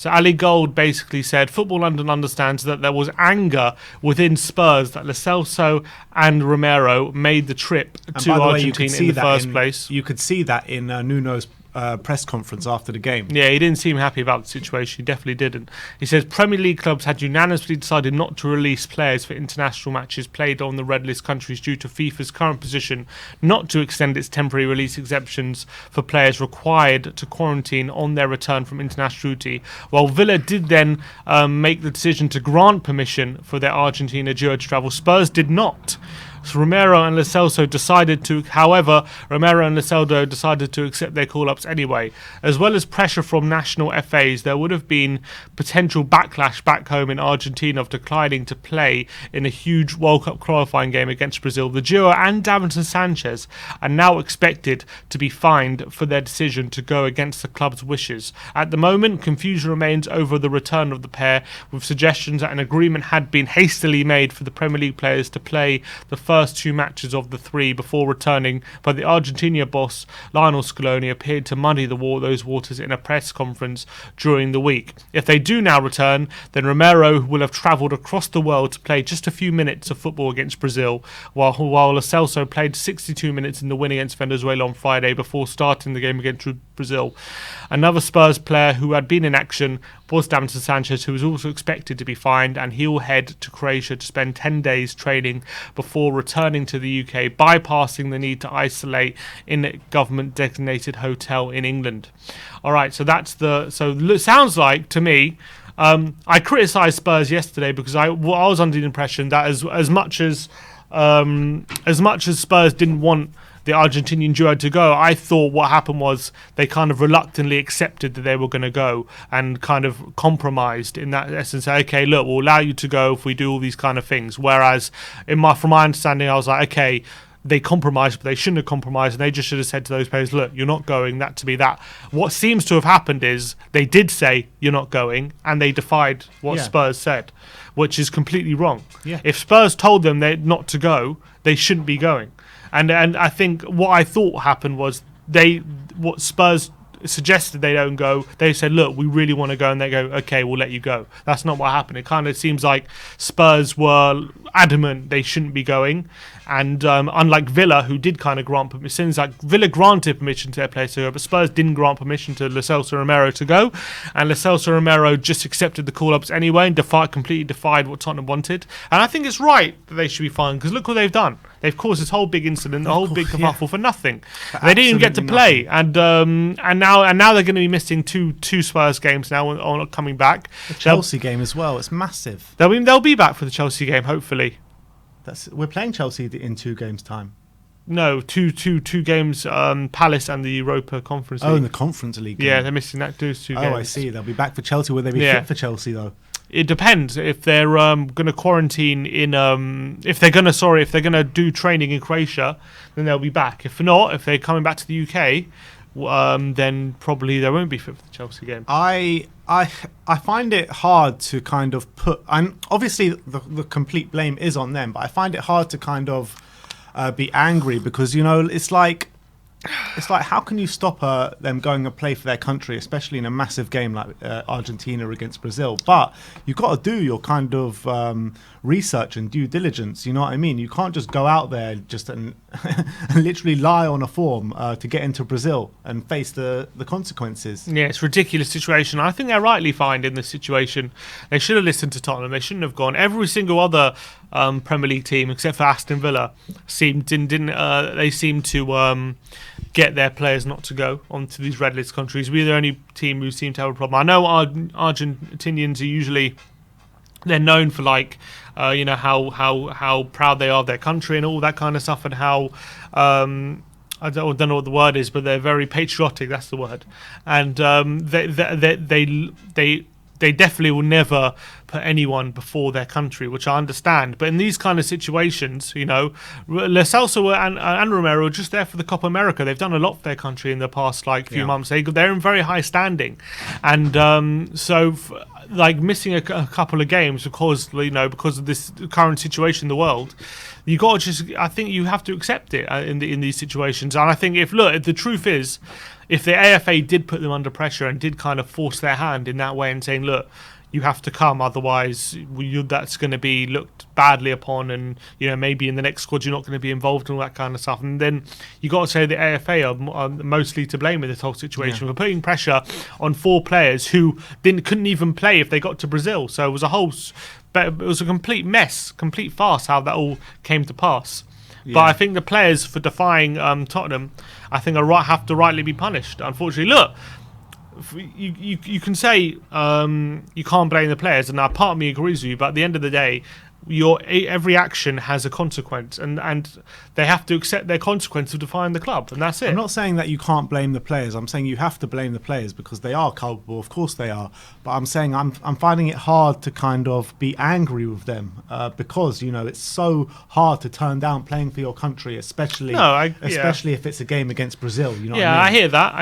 So Ali Gold basically said, Football London understands that there was anger within Spurs that Lo Celso and Romero made the trip to Argentina in the first place. You could see that in Nuno's press conference after the game. Yeah, he didn't seem happy about the situation. He definitely didn't. He says Premier League clubs had unanimously decided not to release players for international matches played on the red list countries due to FIFA's current position not to extend its temporary release exemptions for players required to quarantine on their return from international duty. While Villa did then make the decision to grant permission for their Argentina duo to travel, Spurs did not. So Romero and Lo Celso decided to accept their call-ups anyway. As well as pressure from national FAs, there would have been potential backlash back home in Argentina of declining to play in a huge World Cup qualifying game against Brazil. The duo and Davinson Sanchez are now expected to be fined for their decision to go against the club's wishes. At the moment, confusion remains over the return of the pair, with suggestions that an agreement had been hastily made for the Premier League players to play the first 2 matches of the 3 before returning, but the Argentina boss Lionel Scaloni appeared to muddy those waters in a press conference during the week. If they do now return, then Romero will have travelled across the world to play just a few minutes of football against Brazil, while Lo Celso played 62 minutes in the win against Venezuela on Friday before starting the game against Brazil. Another Spurs player who had been in action was Davinson Sanchez, who was also expected to be fined, and he will head to Croatia to spend 10 days training before returning to the UK, bypassing the need to isolate in a government-designated hotel in England. All right, so it sounds like to me. I criticised Spurs yesterday because I was under the impression that as much as Spurs didn't want the Argentinian duo to go, I thought what happened was they kind of reluctantly accepted that they were going to go and kind of compromised in that essence. Okay, look, we'll allow you to go if we do all these kind of things. Whereas from my understanding, I was like, okay, they compromised, but they shouldn't have compromised, and they just should have said to those players, look, you're not going, that to be that. What seems to have happened is they did say you're not going, and they defied what Spurs said, which is completely wrong. Yeah. If Spurs told them they not to go, they shouldn't be going. And I think what I thought happened was what Spurs suggested they don't go. They said, look, we really want to go, and they go, okay, we'll let you go. That's not what happened. It kind of seems like Spurs were adamant they shouldn't be going, and unlike Villa, who did kind of grant permission, seems like Villa granted permission to their players to go, but Spurs didn't grant permission to Lo Celso Romero to go, and Lo Celso Romero just accepted the call-ups anyway and completely defied what Tottenham wanted. And I think it's right that they should be fined, because look what they've done. They've caused this whole big incident, a whole big kerfuffle for nothing. They didn't even get to play, and now they're going to be missing two Spurs games now on coming back. The Chelsea game as well. It's massive. They'll be back for the Chelsea game, hopefully. We're playing Chelsea in 2 games' time. No, two games. Palace and the Europa Conference League. Oh, in the Conference League game. Yeah, they're missing those 2 games. Oh, I see. They'll be back for Chelsea. Will they be fit for Chelsea though? It depends. If they're going to quarantine if they're going to do training in Croatia, then they'll be back. If not, if they're coming back to the UK, then probably they won't be fit for the Chelsea game. I find it hard to kind of put. Obviously the complete blame is on them, but I find it hard to kind of be angry because it's like how can you stop them going and play for their country, especially in a massive game like Argentina against Brazil? But you've got to do your kind of research and due diligence. You know what I mean? You can't just go out there and literally lie on a form to get into Brazil and face the consequences. Yeah, it's a ridiculous situation. I think they're rightly fined in this situation. They should have listened to Tottenham. They shouldn't have gone. Every single other Premier League team, except for Aston Villa, seemed to get their players not to go onto these red list countries. We're the only team who seem to have a problem. I know Argentinians are usually, they're known for how proud they are of their country and all that kind of stuff, and how I don't know what the word is, but they're very patriotic. That's the word, and they definitely will never put anyone before their country, which I understand. But in these kind of situations, Lo Celso and Romero are just there for the Copa America. They've done a lot for their country in the past few months. They're in very high standing, and so like missing a couple of games because of this current situation in the world. You got to I think you have to accept it in these situations. And I think if the truth is, if the AFA did put them under pressure and did kind of force their hand in that way and saying, look, you have to come, otherwise that's going to be looked badly upon, and maybe in the next squad you're not going to be involved and all that kind of stuff. And then you got to say the AFA are mostly to blame in this whole situation for putting pressure on 4 players who couldn't even play if they got to Brazil. So it was a complete mess, complete farce how that all came to pass. Yeah. But I think the players for defying Tottenham, I think have to rightly be punished. Unfortunately, look. You can say you can't blame the players, and part of me agrees with you, but at the end of the day, every action has a consequence, and they have to accept their consequence of defying the club, and that's it. I'm not saying that you can't blame the players. I'm saying you have to blame the players because they are culpable. Of course they are. But I'm saying I'm finding it hard to kind of be angry with them because it's so hard to turn down playing for your country, especially if it's a game against Brazil. What I mean? I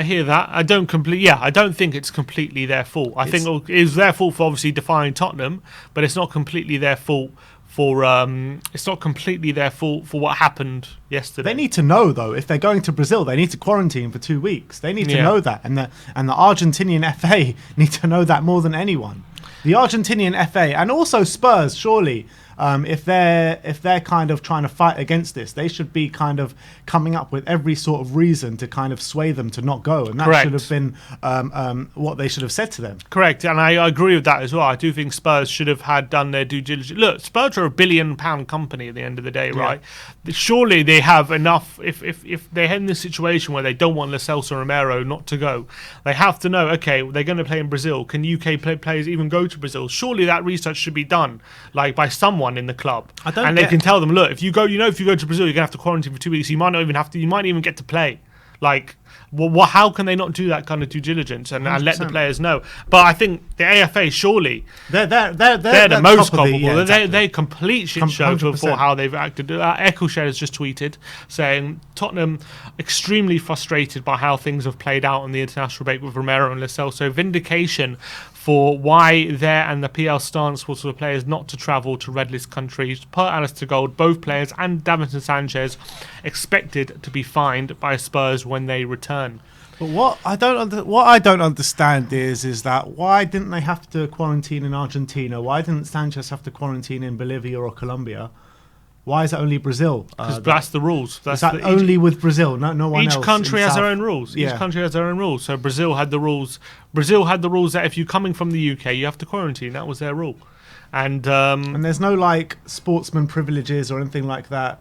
hear that. I don't think it's completely their fault. I think it's their fault for obviously defying Tottenham, but it's not completely their fault. It's not completely their fault for what happened yesterday. They need to know, though, if they're going to Brazil, they need to quarantine for 2 weeks. They need to know that, and the Argentinian FA need to know that more than anyone. The Argentinian FA and also Spurs, surely, if they're kind of trying to fight against this, they should be kind of coming up with every sort of reason to kind of sway them to not go, and that should have been what they should have said to them. Correct, and I agree with that as well. I do think Spurs should have done their due diligence. Look, Spurs are £1 billion company at the end of the day, right? Surely they have enough. If they're in this situation where they don't want Celso Romero not to go, they have to know. Okay, they're going to play in Brazil. Can UK players even go to Brazil? Surely that research should be done, like by someone in the club, and they can tell them, look, if you go to Brazil, you're gonna have to quarantine for 2 weeks. You might not even get to play. Like, how can they not do that kind of due diligence and let the players know? But I think the AFA, surely they're the most culpable. They're complete shit show for how they've acted. Eccleshare has just tweeted saying Tottenham extremely frustrated by how things have played out on the international break with Romero and Lo Celso. Vindication for why their and the PL stance was for the players not to travel to red list countries. Per Alistair Gold, both players and Davinson Sanchez expected to be fined by Spurs when they return. But what I don't understand is that why didn't they have to quarantine in Argentina? Why didn't Sanchez have to quarantine in Bolivia or Colombia? Why is it only Brazil? Because that's the rules. Is that only with Brazil? No one else. Each country has their own rules. Each country has their own rules. So Brazil had the rules. Brazil had the rules that if you're coming from the UK, you have to quarantine. That was their rule. And there's no like sportsman privileges or anything like that.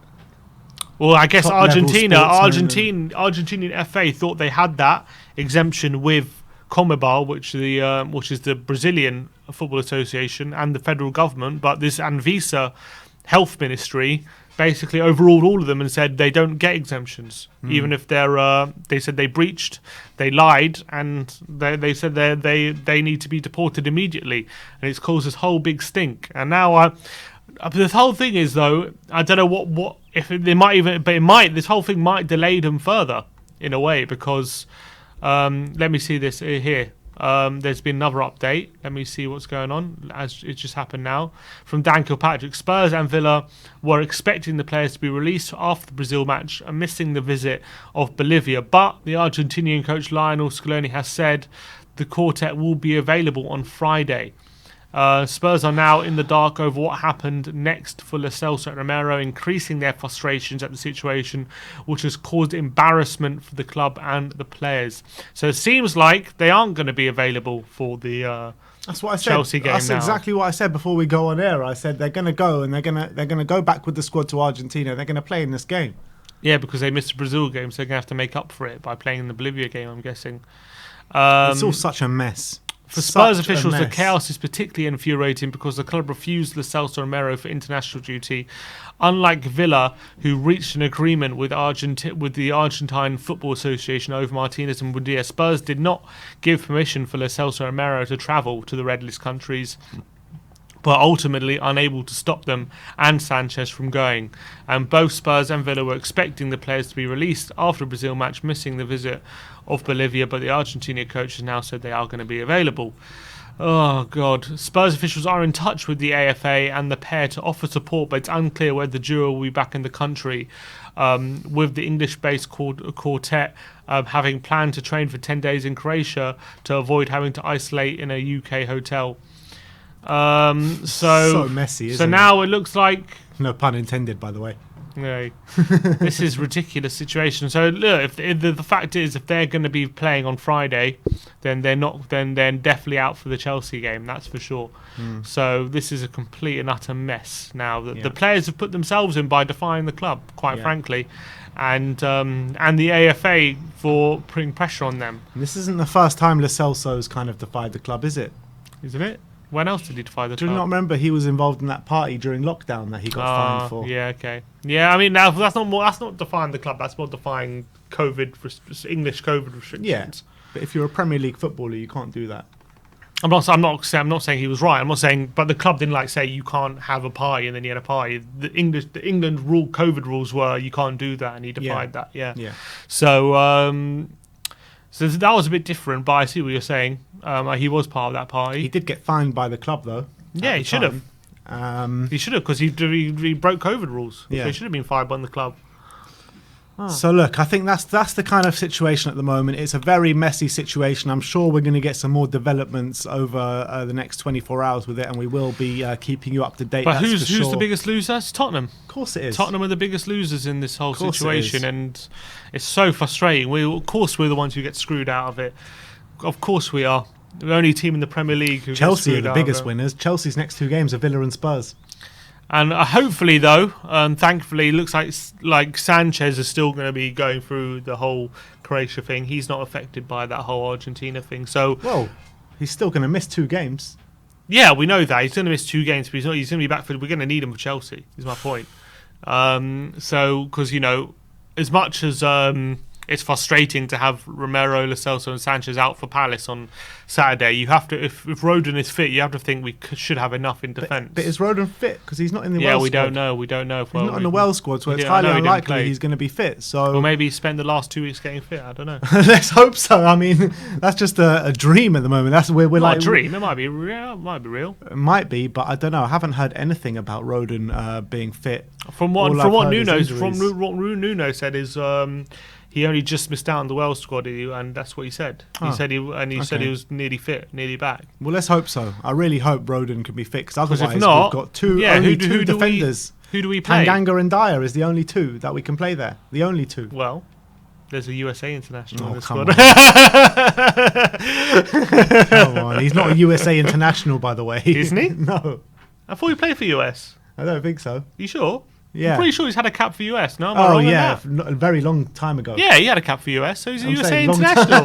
Well, I guess Argentinian FA thought they had that exemption with CONMEBOL, which is the Brazilian Football Association, and the federal government, but this Anvisa Health Ministry basically overruled all of them and said they don't get exemptions, even if they said they breached, they lied, and they said they need to be deported immediately, and it's caused this whole big stink. And now the whole thing is, though, I don't know what if they might even, but this whole thing might delay them further in a way, because let me see this here. There's been another update. Let me see what's going on, as it just happened now. From Dan Kilpatrick, Spurs and Villa were expecting the players to be released after the Brazil match and missing the visit of Bolivia. But the Argentinian coach Lionel Scaloni has said the quartet will be available on Friday. Spurs are now in the dark over what happened next for Lo Celso and Romero, increasing their frustrations at the situation, which has caused embarrassment for the club and the players. So it seems like they aren't going to be available for the that's what I said. Chelsea game. That's exactly what I said before we go on air. I said they're going to go and they're going to go back with the squad to Argentina. They're going to play in this game. Yeah, because they missed the Brazil game, so they're going to have to make up for it by playing in the Bolivia game, I'm guessing. It's all such a mess. For Spurs officials, the chaos is particularly infuriating because the club refused Lo Celso Romero for international duty. Unlike Villa, who reached an agreement with the Argentine Football Association over Martinez and Buendia, Spurs did not give permission for Lo Celso Romero to travel to the red list countries, but ultimately unable to stop them and Sanchez from going. And both Spurs and Villa were expecting the players to be released after the Brazil match, missing the visit of Bolivia, but the Argentina coach has now said they are going to be available. Oh, God. Spurs officials are in touch with the AFA and the pair to offer support, but it's unclear whether the duo will be back in the country, with the English-based quartet having planned to train for 10 days in Croatia to avoid having to isolate in a UK hotel. So messy, isn't it? So now it looks like... No pun intended, by the way. No, this is a ridiculous situation. So look, if the fact is, if they're going to be playing on Friday, then they're not. Then they're definitely out for the Chelsea game. That's for sure. So this is a complete and utter mess now that the players have put themselves in by defying the club, quite frankly, and the AFA for putting pressure on them. This isn't the first time Lo Celso's kind of defied the club, is it? Isn't it? When else did he defy the club? Do you not remember he was involved in that party during lockdown that he got fined for? Yeah, okay. Yeah, I mean, now that's not defying the club. That's more defying English COVID restrictions. Yeah, but if you're a Premier League footballer, you can't do that. I'm not saying he was right. I'm not saying, but the club didn't say you can't have a party and then he had a party. The England COVID rules were you can't do that, and he defied that. Yeah. So that was a bit different, but I see what you're saying. He was part of that party. He did get fined by the club, though. Yeah, he should have. He should have, because he broke COVID rules. Yeah. So he should have been fined by the club. So look, I think that's the kind of situation at the moment. It's a very messy situation. I'm sure we're going to get some more developments over the next 24 hours with it, and we will be keeping you up to date. But who's the biggest loser? It's Tottenham. Of course it is. Tottenham are the biggest losers in this whole situation, and it's so frustrating. Of course we're the ones who get screwed out of it. Of course we are. The only team in the Premier League who Chelsea are the biggest winners. Chelsea's next 2 games are Villa and Spurs. And hopefully, though, thankfully, it looks like Sanchez is still going to be going through the whole Croatia thing. He's not affected by that whole Argentina thing. So, well, he's still going to miss 2 games. Yeah, we know that he's going to miss 2 games, but he's going to be back for. We're going to need him for Chelsea. Is my point. So, because as much as it's frustrating to have Romero, Lo Celso, and Sanchez out for Palace on Saturday, you have to. If Rodon is fit, you have to think we should have enough in defence. But is Rodon fit? Because he's not in the Wales squad. We don't know. We don't know. He's not in the Wales squad, so it's highly unlikely he's going to be fit. So, or maybe he spent the last 2 weeks getting fit. I don't know. Let's hope so. I mean, that's just a dream at the moment. That's where we're not a dream. It might be real. It might be real. It might be, but I don't know. I haven't heard anything about Rodon being fit. From what Nuno said is. He only just missed out on the Wales squad, and that's what he said. He said he was nearly fit, nearly back. Well, let's hope so. I really hope Rodon can be fit, because otherwise if not, we've got two defenders. Who do we play? Tanganga and Dyer is the only 2 that we can play there. The only 2. Well, there's a USA international in the squad. Come on, he's not a USA international, by the way. Isn't he? No. I thought he played for US. I don't think so. You sure? Yeah. I'm pretty sure he's had a cap for US, no? A very long time ago. Yeah, he had a cap for US, so he's a USA international.